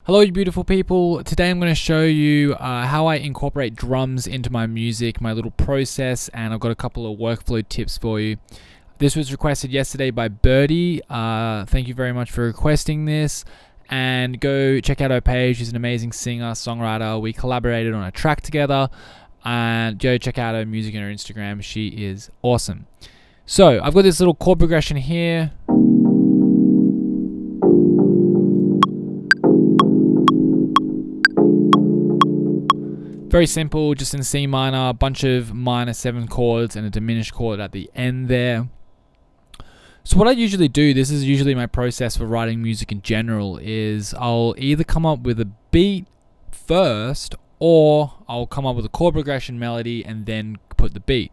Hello you beautiful people. Today I'm going to show you how I incorporate drums into my music, my little process, and I've got a couple of workflow tips for you. This was requested yesterday by Birdie. Thank you very much for requesting this, and go check out her page. She's an amazing singer, songwriter. We collaborated on a track together, and go check out her music and her Instagram. She is awesome. So I've got this little chord progression here. Very simple, just in C minor, a bunch of minor 7 chords and a diminished chord at the end there. So what I usually do, this is usually my process for writing music in general, is I'll either come up with a beat first, or I'll come up with a chord progression melody and then put the beat.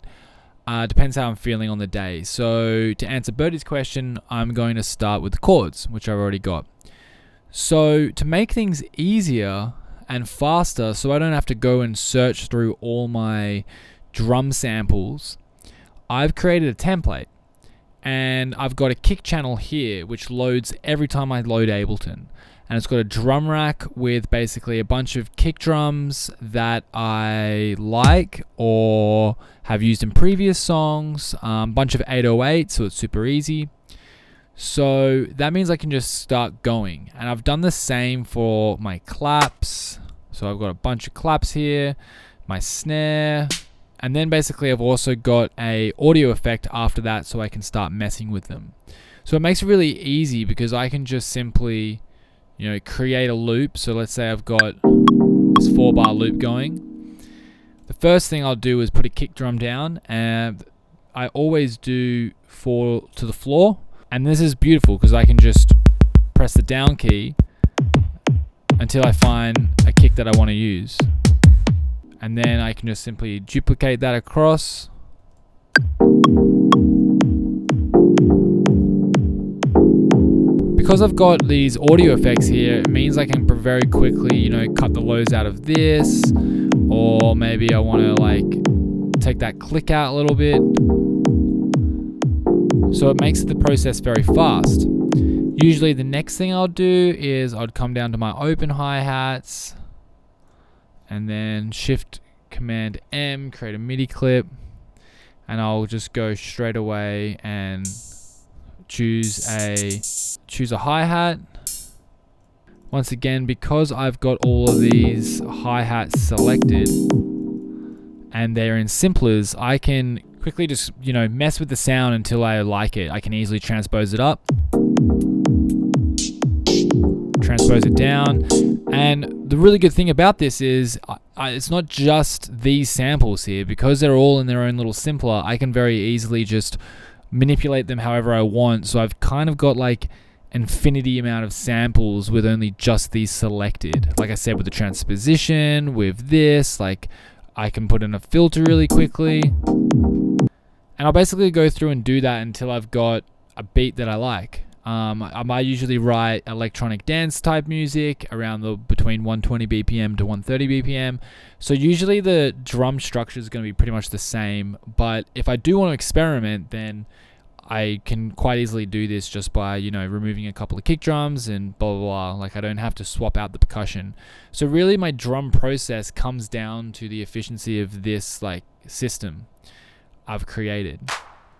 Depends how I'm feeling on the day. So to answer Birdie's question, I'm going to start with the chords, which I've already got. So to make things easier and faster, so I don't have to go and search through all my drum samples, I've created a template, and I've got a kick channel here which loads every time I load Ableton, and it's got a drum rack with basically a bunch of kick drums that I like or have used in previous songs, bunch of 808s, so it's super easy. So that means I can just start going, and I've done the same for my claps. So I've got a bunch of claps here, my snare, and then basically I've also got a audio effect after that, so I can start messing with them. So it makes it really easy because I can just simply, create a loop. So let's say I've got this 4-bar loop going. The first thing I'll do is put a kick drum down, and I always do 4 to the floor. And this is beautiful because I can just press the down key until I find a kick that I want to use. And then I can just simply duplicate that across. Because I've got these audio effects here, it means I can very quickly, cut the lows out of this. Or maybe I want to take that click out a little bit. So it makes the process very fast. Usually the next thing I'll do is I'd come down to my open hi-hats and then Shift Command M, create a MIDI clip, and I'll just go straight away and choose a hi-hat. Once again, because I've got all of these hi-hats selected and they're in simplers, I can quickly just, mess with the sound until I like it. I can easily transpose it up, transpose it down. And the really good thing about this is it's not just these samples here. Because they're all in their own little simpler, I can very easily just manipulate them however I want. So I've kind of got like infinity amount of samples with only just these selected. Like I said, with the transposition, with this, I can put in a filter really quickly. And I'll basically go through and do that until I've got a beat that I like. I usually write electronic dance type music around between 120 BPM to 130 BPM. So usually the drum structure is going to be pretty much the same. But if I do want to experiment, then I can quite easily do this just by, removing a couple of kick drums and blah, blah, blah. I don't have to swap out the percussion. So really my drum process comes down to the efficiency of this system I've created.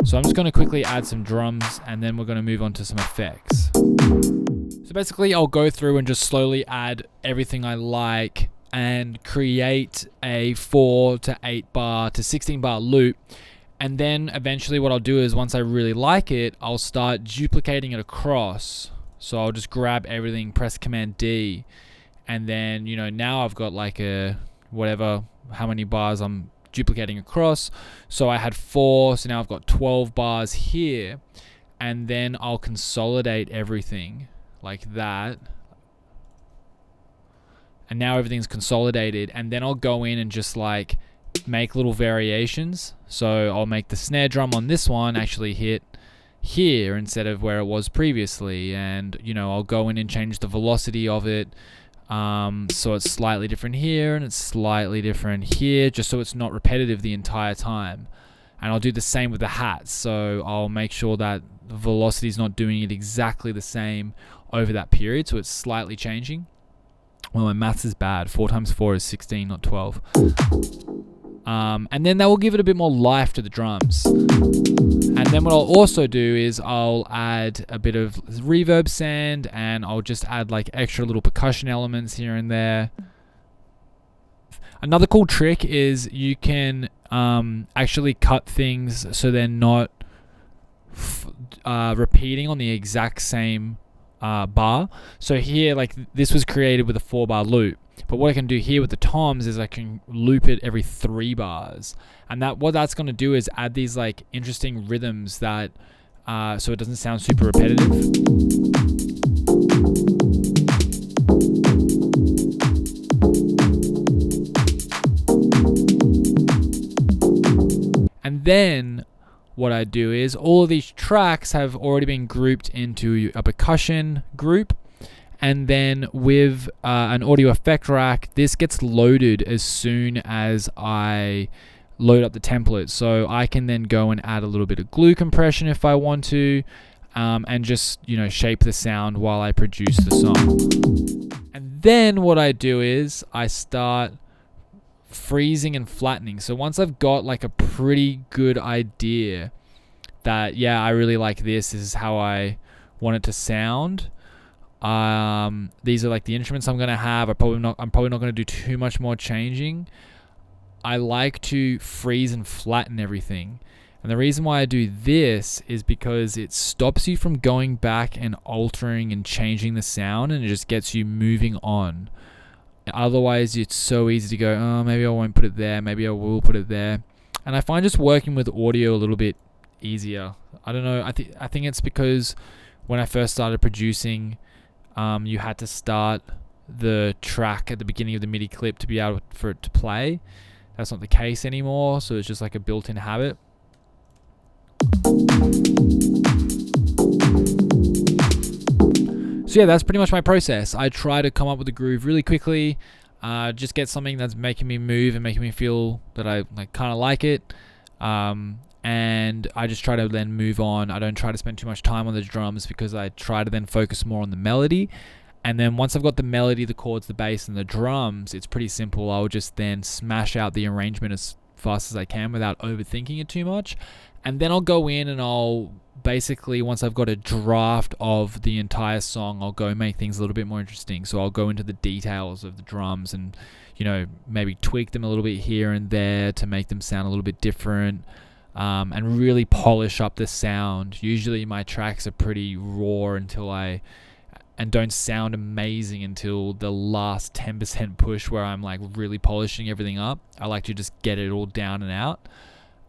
So I'm just going to quickly add some drums, and then we're going to move on to some effects. So basically I'll go through and just slowly add everything I like and create a 4 to 8 bar to 16 bar loop. And then eventually what I'll do is, once I really like it, I'll start duplicating it across. So I'll just grab everything, press Command D, and then, now I've got how many bars I'm duplicating across. So I had 4, so now I've got 12 bars here, and then I'll consolidate everything like that. And now everything's consolidated, and then I'll go in and just make little variations. So I'll make the snare drum on this one actually hit here instead of where it was previously, and I'll go in and change the velocity of it. So it's slightly different here and it's slightly different here, just so it's not repetitive the entire time. And I'll do the same with the hats. So I'll make sure that the velocity is not doing it exactly the same over that period, so it's slightly changing. Well, my maths is bad. 4 times 4 is 16, not 12. And then that will give it a bit more life to the drums. And then what I'll also do is I'll add a bit of reverb sand, and I'll just add like extra little percussion elements here and there. Another cool trick is you can actually cut things so they're not repeating on the exact same bar. So here, like this was created with a 4-bar loop, but what I can do here with the toms is I can loop it every 3 bars, and what that's going to do is add these like interesting rhythms that so it doesn't sound super repetitive. And then what I do is all of these tracks have already been grouped into a percussion group, and then with an audio effect rack, this gets loaded as soon as I load up the template. So I can then go and add a little bit of glue compression if I want to, and just, you know, shape the sound while I produce the song. And then what I do is I start freezing and flattening. So once I've got like a pretty good idea that, yeah, I really like this is how I want it to sound, these are like the instruments I'm gonna have. I'm probably not gonna do too much more changing. I like to freeze and flatten everything, and the reason why I do this is because it stops you from going back and altering and changing the sound, and it just gets you moving on. Otherwise, it's so easy to go, oh, maybe I won't put it there, maybe I will put it there. And I find just working with audio a little bit easier. I don't know, I think it's because when I first started producing, you had to start the track at the beginning of the MIDI clip to be able for it to play. That's not the case anymore, so it's just like a built-in habit. So yeah, that's pretty much my process. I try to come up with a groove really quickly, just get something that's making me move and making me feel that I like kind of like it, and I just try to then move on. I don't try to spend too much time on the drums because I try to then focus more on the melody. And then once I've got the melody, the chords, the bass, and the drums, it's pretty simple. I'll just then smash out the arrangement as fast as I can without overthinking it too much. And then I'll go in and I'll basically, once I've got a draft of the entire song, I'll go make things a little bit more interesting. So I'll go into the details of the drums and, you know, maybe tweak them a little bit here and there to make them sound a little bit different, and really polish up the sound. Usually my tracks are pretty raw and don't sound amazing until the last 10% push where I'm like really polishing everything up. I like to just get it all down and out,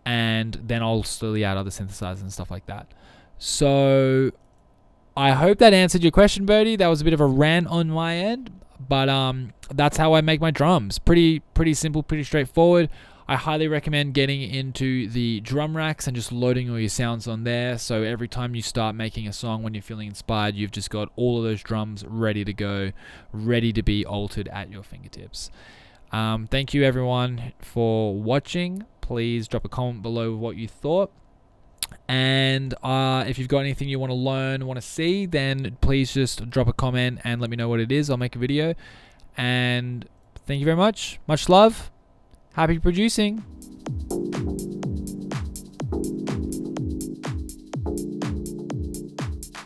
and then I'll slowly add other synthesizers and stuff like that. So I hope that answered your question, Birdie. That was a bit of a rant on my end, but that's how I make my drums. Pretty simple, pretty straightforward. I highly recommend getting into the drum racks and just loading all your sounds on there. So every time you start making a song, when you're feeling inspired, you've just got all of those drums ready to go, ready to be altered at your fingertips. Thank you everyone for watching. Please drop a comment below what you thought. And if you've got anything you want to learn, want to see, then please just drop a comment and let me know what it is. I'll make a video. And thank you very much. Much love. Happy producing.